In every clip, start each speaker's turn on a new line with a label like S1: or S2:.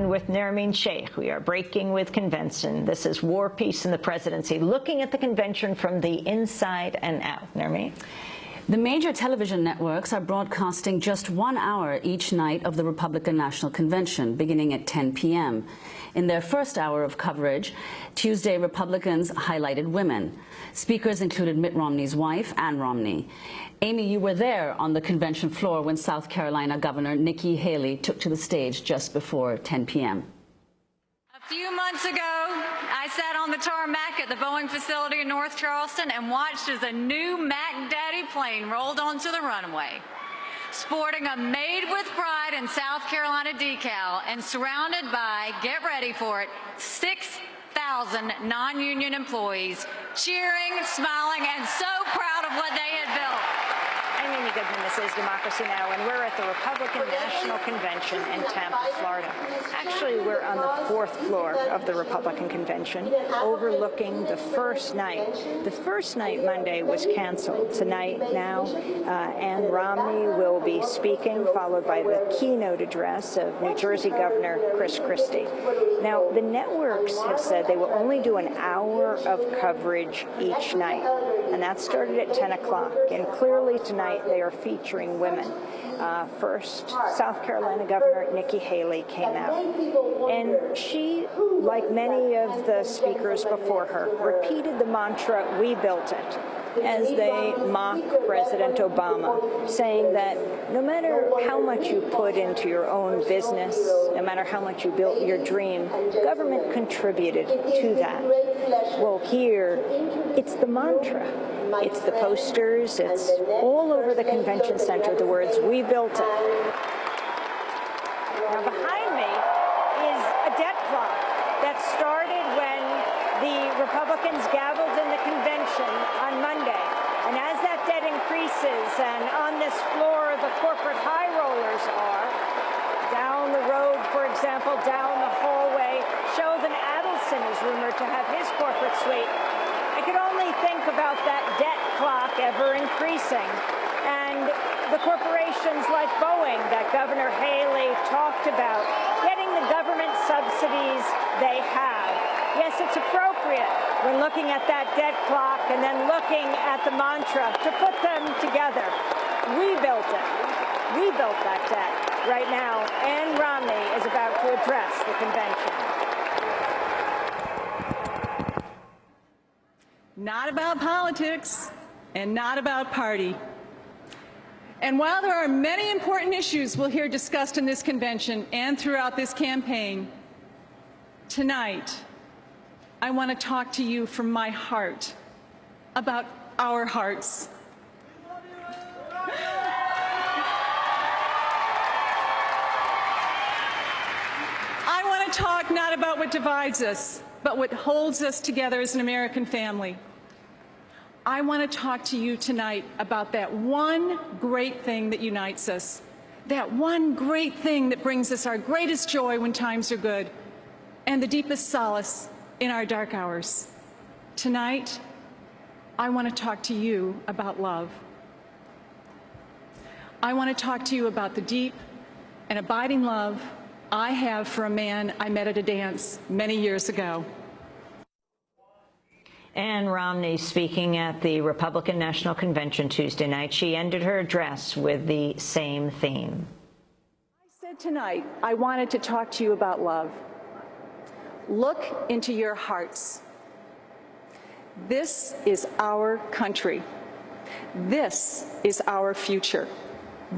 S1: and with Nermeen Sheikh. We are breaking with convention. This is War, Peace, and the Presidency, looking at the convention from the inside and out. Nermeen?
S2: The major television networks are broadcasting just 1 hour each night of the Republican National Convention, beginning at 10 p.m. In their first hour of coverage, Tuesday, Republicans highlighted women. Speakers included Mitt Romney's wife, Ann Romney. Amy, you were there on the convention floor when South Carolina Governor Nikki Haley took to the stage just before 10 p.m.
S3: A few months ago, I sat on the tarmac at the Boeing facility in North Charleston and watched as a new Mac Daddy plane rolled onto the runway, sporting a Made with Pride in South Carolina decal and surrounded by, get ready for it, 6,000 non-union employees cheering, smiling, and so proud of what they had built.
S4: I'm Amy Goodman. This is Democracy Now!, and we're at the Republican National Convention in Tampa, Florida. Actually, we're on the 4th floor of the Republican Convention, overlooking the first night. The first night, Monday, was canceled. Tonight, now, Ann Romney will be speaking, followed by the keynote address of New Jersey Governor Chris Christie. Now, the networks have said they will only do an hour of coverage each night, and that started at 10 o'clock. And clearly tonight, they are featuring women. First, South Carolina Governor Nikki Haley came out, and she, like many of the speakers before her, repeated the mantra, "We built it," as they mock President Obama, saying that no matter how much you put into your own business, no matter how much you built your dream, government contributed to that. Well, here, it's the mantra. It's the posters. It's all over the convention center, the words, "We built it." Now, behind me is a debt clock that started when the Republicans gavelled in the convention on Monday. And as that debt increases, and on this floor the corporate high rollers are, down the road, for example, down the hallway, Sheldon Adelson is rumored to have his corporate suite. I could only think about that debt clock ever increasing. And the corporations like Boeing that Governor Haley talked about, getting the government subsidies they have. Yes, it's appropriate when looking at that debt clock and then looking at the mantra to put them together. We built it. We built that debt. Right now, Ann Romney is about to address the convention.
S5: Not about politics and not about party. And while there are many important issues we'll hear discussed in this convention and throughout this campaign, tonight I want to talk to you from my heart about our hearts. I want to talk not about what divides us, but what holds us together as an American family. I want to talk to you tonight about that one great thing that unites us, that one great thing that brings us our greatest joy when times are good, and the deepest solace in our dark hours. Tonight, I want to talk to you about love. I want to talk to you about the deep and abiding love I have for a man I met at a dance many years ago.
S1: Ann Romney speaking at the Republican National Convention Tuesday night. She ended her address with the same theme.
S5: I said tonight, I wanted to talk to you about love. Look into your hearts. This is our country. This is our future.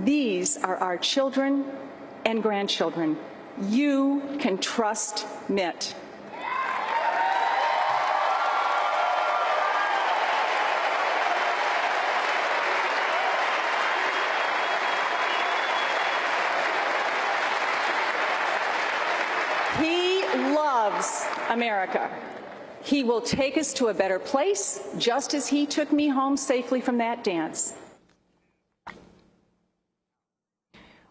S5: These are our children and grandchildren. You can trust Mitt. He loves America. He will take us to a better place, just as he took me home safely from that dance.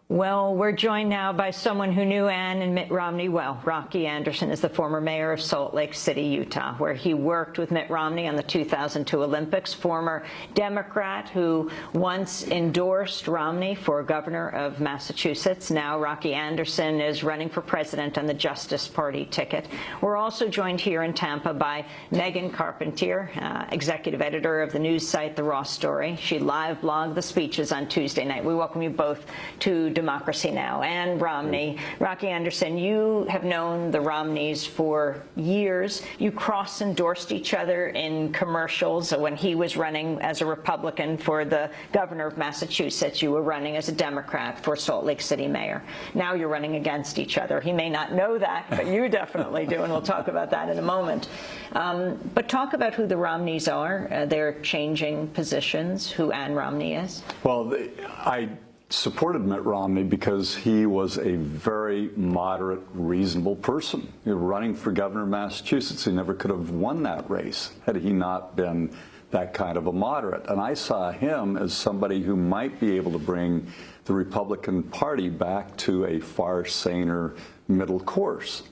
S1: Well, we're joined now by someone who knew Ann and Mitt Romney well. Rocky Anderson is the former mayor of Salt Lake City, Utah, where he worked with Mitt Romney on the 2002 Olympics, former Democrat who once endorsed Romney for governor of Massachusetts. Now Rocky Anderson is running for president on the Justice Party ticket. We're also joined here in Tampa by Megan Carpentier, executive editor of the news site The Raw Story. She live blogged the speeches on Tuesday night. We welcome you both to Democracy Now! And Romney. Rocky Anderson, you have known the Romneys for years. You cross-endorsed each other in commercials. When he was running as a Republican for the governor of Massachusetts, you were running as a Democrat for Salt Lake City mayor. Now you're running against each other. He may not know that, but you definitely do, and we'll talk about that in a moment. But talk about who the Romneys are. They're changing positions, who Ann Romney is.
S6: Well, I supported Mitt Romney because he was a very moderate, reasonable person. Running for governor of Massachusetts, he never could have won that race had he not been that kind of a moderate. And I saw him as somebody who might be able to bring the Republican Party back to a far saner middle course.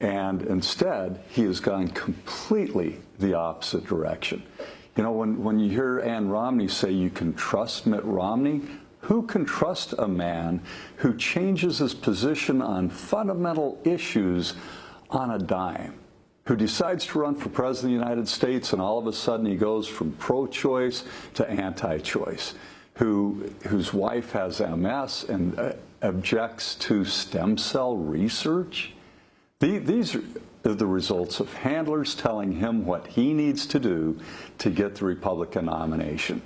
S6: And instead, he has gone completely the opposite direction. You know, when you hear Ann Romney say you can trust Mitt Romney, who can trust a man who changes his position on fundamental issues on a dime, who decides to run for president of the United States and all of a sudden he goes from pro-choice to anti-choice, whose wife has MS and objects to stem cell research? These are the results of handlers telling him what he needs to do to get the Republican nomination.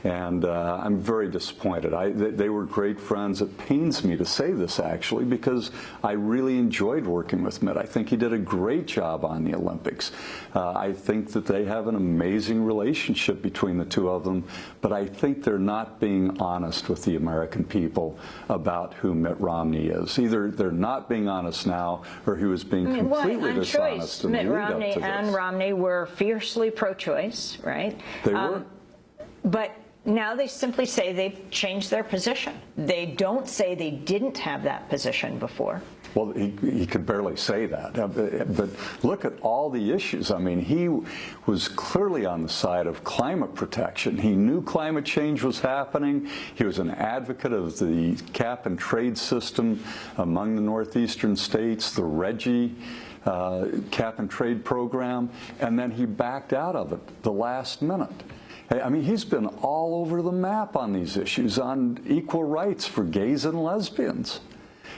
S6: And I'm very disappointed. They were great friends. It pains me to say this, actually, because I really enjoyed working with Mitt. I think he did a great job on the Olympics. I think that they have an amazing relationship between the two of them, but I think they're not being honest with the American people about who Mitt Romney is. Either they're not being honest now, or he was being completely dishonest in the lead up to this.
S1: Mitt Romney and Romney were fiercely pro-choice, right?
S6: They were.
S1: But now they simply say they've changed their position. They don't say they didn't have that position before.
S6: Well, he could barely say that. But look at all the issues. I mean, he was clearly on the side of climate protection. He knew climate change was happening. He was an advocate of the cap-and-trade system among the northeastern states, the RGGI cap-and-trade program, and then he backed out of it the last minute. I mean, he's been all over the map on these issues, on equal rights for gays and lesbians.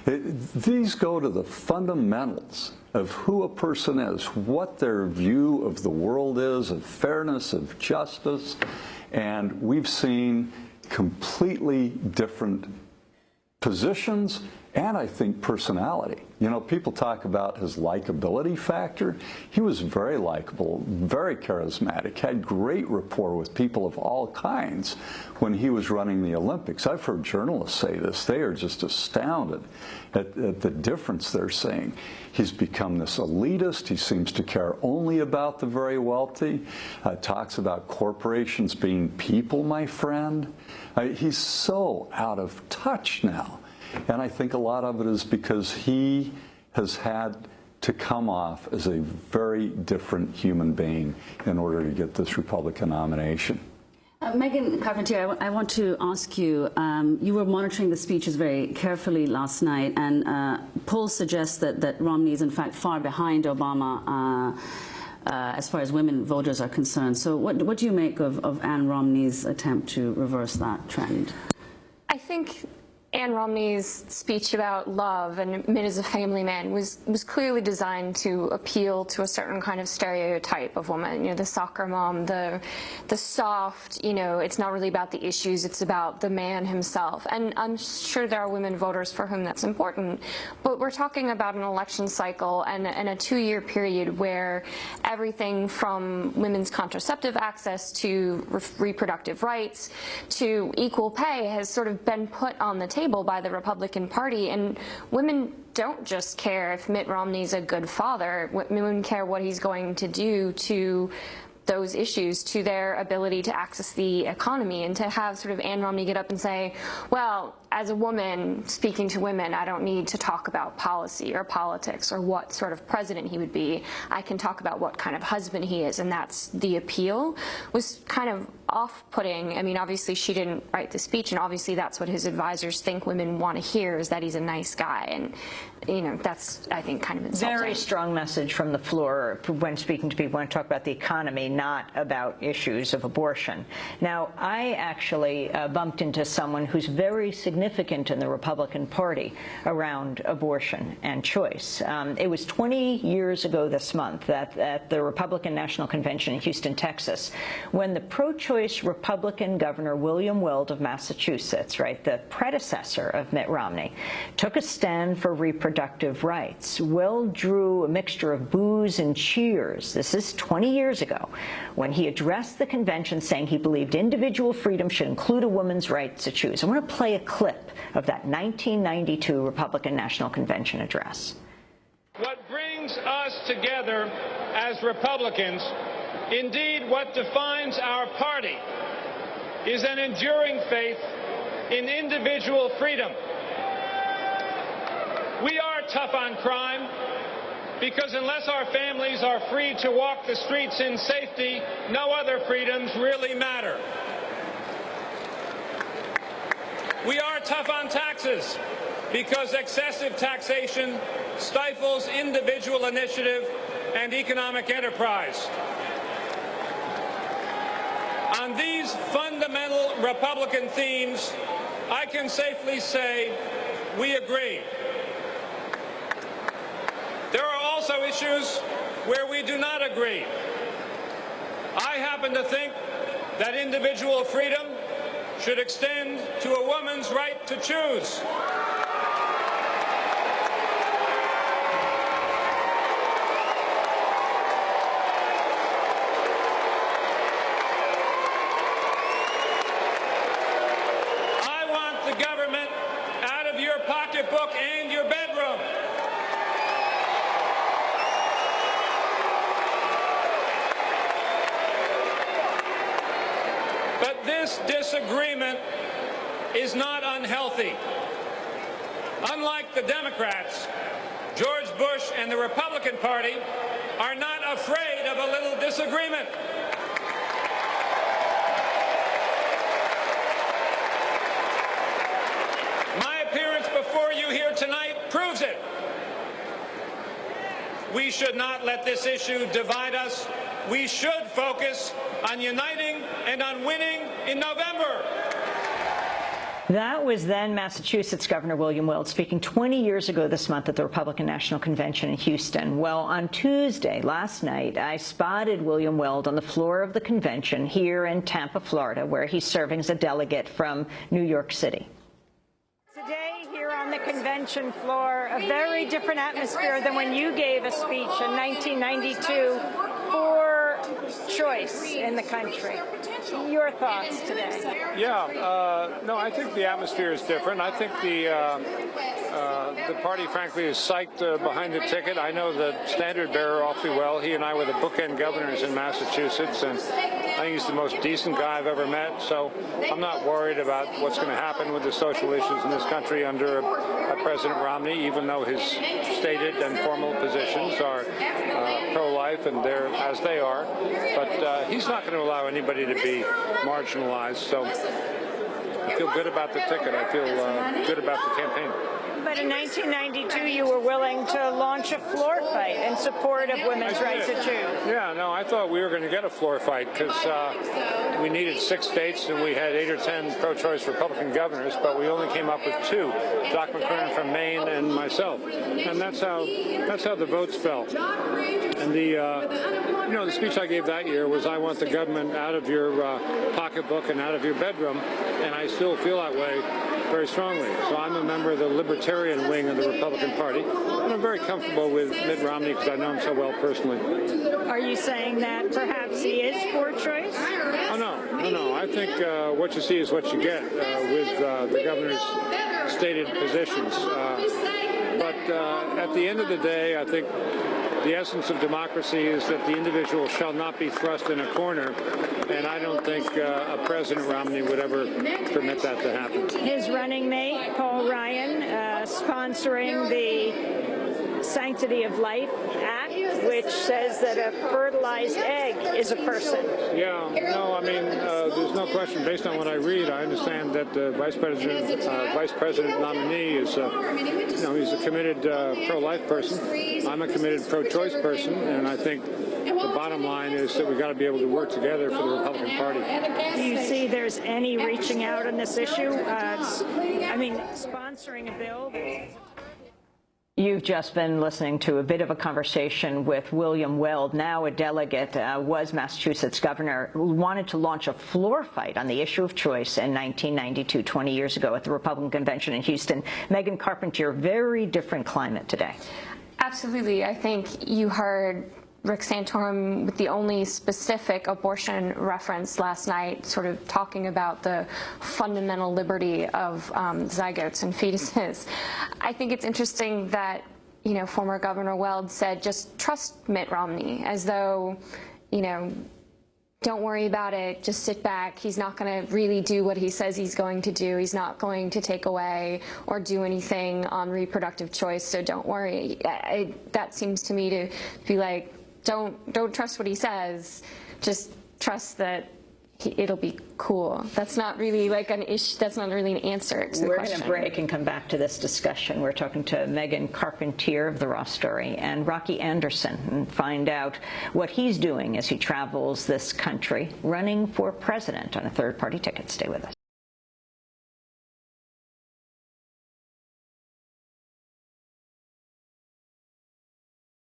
S6: These go to the fundamentals of who a person is, what their view of the world is, of fairness, of justice, and we've seen completely different positions and, I think, personality. You know, people talk about his likability factor. He was very likable, very charismatic, had great rapport with people of all kinds when he was running the Olympics. I've heard journalists say this. They are just astounded at the difference they're seeing. He's become this elitist. He seems to care only about the very wealthy. Talks about corporations being people, my friend. He's so out of touch now. And I think a lot of it is because he has had to come off as a very different human being in order to get this Republican nomination.
S2: Megan Carpentier, I want to ask you, you were monitoring the speeches very carefully last night, and polls suggest that Romney is in fact far behind Obama as far as women voters are concerned. So what do you make of Ann Romney's attempt to reverse that trend?
S7: I think Ann Romney's speech about love and Mitt as a family man was clearly designed to appeal to a certain kind of stereotype of woman. You know, the soccer mom, the soft, you know, it's not really about the issues, it's about the man himself. And I'm sure there are women voters for whom that's important. But we're talking about an election cycle and a 2-year period where everything from women's contraceptive access to reproductive rights to equal pay has sort of been put on the table by the Republican Party, and women don't just care if Mitt Romney's a good father. Women care what he's going to do to those issues, to their ability to access the economy, and to have sort of Ann Romney get up and say, well, as a woman speaking to women, I don't need to talk about policy or politics or what sort of president he would be. I can talk about what kind of husband he is, and that's the appeal. Was kind of off-putting. I mean, obviously she didn't write the speech, and obviously that's what his advisors think women want to hear, is that he's a nice guy, and you know, that's, I think, kind of insulting.
S1: Very strong message from the floor when speaking to people when I talk about the economy, not about issues of abortion. Now, I actually bumped into someone who's very significant in the Republican Party around abortion and choice. It was 20 years ago this month at the Republican National Convention in Houston, Texas, when the pro-choice Republican Governor William Weld of Massachusetts, right, the predecessor of Mitt Romney, took a stand for reproductive rights. Weld drew a mixture of boos and cheers. This is 20 years ago, when he addressed the convention saying he believed individual freedom should include a woman's right to choose. I want to play a clip of that 1992 Republican National Convention address.
S8: What brings us together as Republicans, indeed what defines our party, is an enduring faith in individual freedom. We are tough on crime because unless our families are free to walk the streets in safety, no other freedoms really matter. We are tough on taxes because excessive taxation stifles individual initiative and economic enterprise. On these fundamental Republican themes, I can safely say we agree. There are also issues where we do not agree. I happen to think that individual freedom should extend to a woman's right to choose. I want the government out of your pocketbook and your bedroom. But this disagreement is not unhealthy. Unlike the Democrats, George Bush and the Republican Party are not afraid of a little disagreement. My appearance before you here tonight proves it. We should not let this issue divide us. We should focus on uniting and on winning in November.
S1: That was then Massachusetts Governor William Weld speaking 20 years ago this month at the Republican National Convention in Houston. Well, on Tuesday, last night, I spotted William Weld on the floor of the convention here in Tampa, Florida, where he's serving as a delegate from New York City.
S4: Today, here on the convention floor, a very different atmosphere than when you gave a speech in 1992 for choice in the country. Your thoughts today?
S9: Yeah, no, I think the atmosphere is different. I think the party, frankly, is psyched behind the ticket. I know the standard bearer awfully well. He and I were the bookend governors in Massachusetts, and I think he's the most decent guy I've ever met. So I'm not worried about what's going to happen with the social issues in this country under President Romney, even though his stated and formal positions are pro-life, and they're as they are. But he's not going to allow anybody to be marginalized. So I feel good about the ticket. I feel good about the campaign.
S4: But in 1992, you were willing to launch a floor fight in support of women's right to choose.
S9: Yeah, no, I thought we were going to get a floor fight because we needed 6 states and we had 8 or 10 pro-choice Republican governors, but we only came up with 2, Doc McCurran from Maine and myself. And that's how the votes fell. And the speech I gave that year was, I want the government out of your pocketbook and out of your bedroom, and I still feel that way very strongly. So I'm a member of the Libertarian wing of the Republican Party, and I'm very comfortable with Mitt Romney because I know him so well personally.
S4: Are you saying that perhaps he is for choice?
S9: Oh, no. I think what you see is what you get with the governor's stated positions. But But at the end of the day, I think the essence of democracy is that the individual shall not be thrust in a corner, and I don't think a President Romney would ever permit that to happen.
S4: His running mate, Paul Ryan, sponsoring the Sanctity of Life Act, which says that a fertilized egg is a person.
S9: Yeah, no, I mean, there's no question. Based on what I read, I understand that the vice president nominee is, he's a committed pro-life person. I'm a committed pro-choice person, and I think the bottom line is that we've got to be able to work together for the Republican Party.
S4: Do you see there's any reaching out on this issue? Sponsoring a bill.
S1: You've just been listening to a bit of a conversation with William Weld, now a delegate, was Massachusetts governor, who wanted to launch a floor fight on the issue of choice in 1992, 20 years ago, at the Republican convention in Houston. Megan Carpentier, very different climate today.
S7: Absolutely. I think you heard Rick Santorum with the only specific abortion reference last night, sort of talking about the fundamental liberty of zygotes and fetuses. I think it's interesting that, former Governor Weld said, just trust Mitt Romney, as though, don't worry about it, just sit back. He's not going to really do what he says he's going to do. He's not going to take away or do anything on reproductive choice, so don't worry. That seems to me to be like, don't trust what he says, just trust that it'll be cool. That's not really like an issue. That's not really an answer to the question.
S1: We're going to break and come back to this discussion. We're talking to Megan Carpentier of The Raw Story and Rocky Anderson, and find out what he's doing as he travels this country, running for president on a third-party ticket. Stay with us.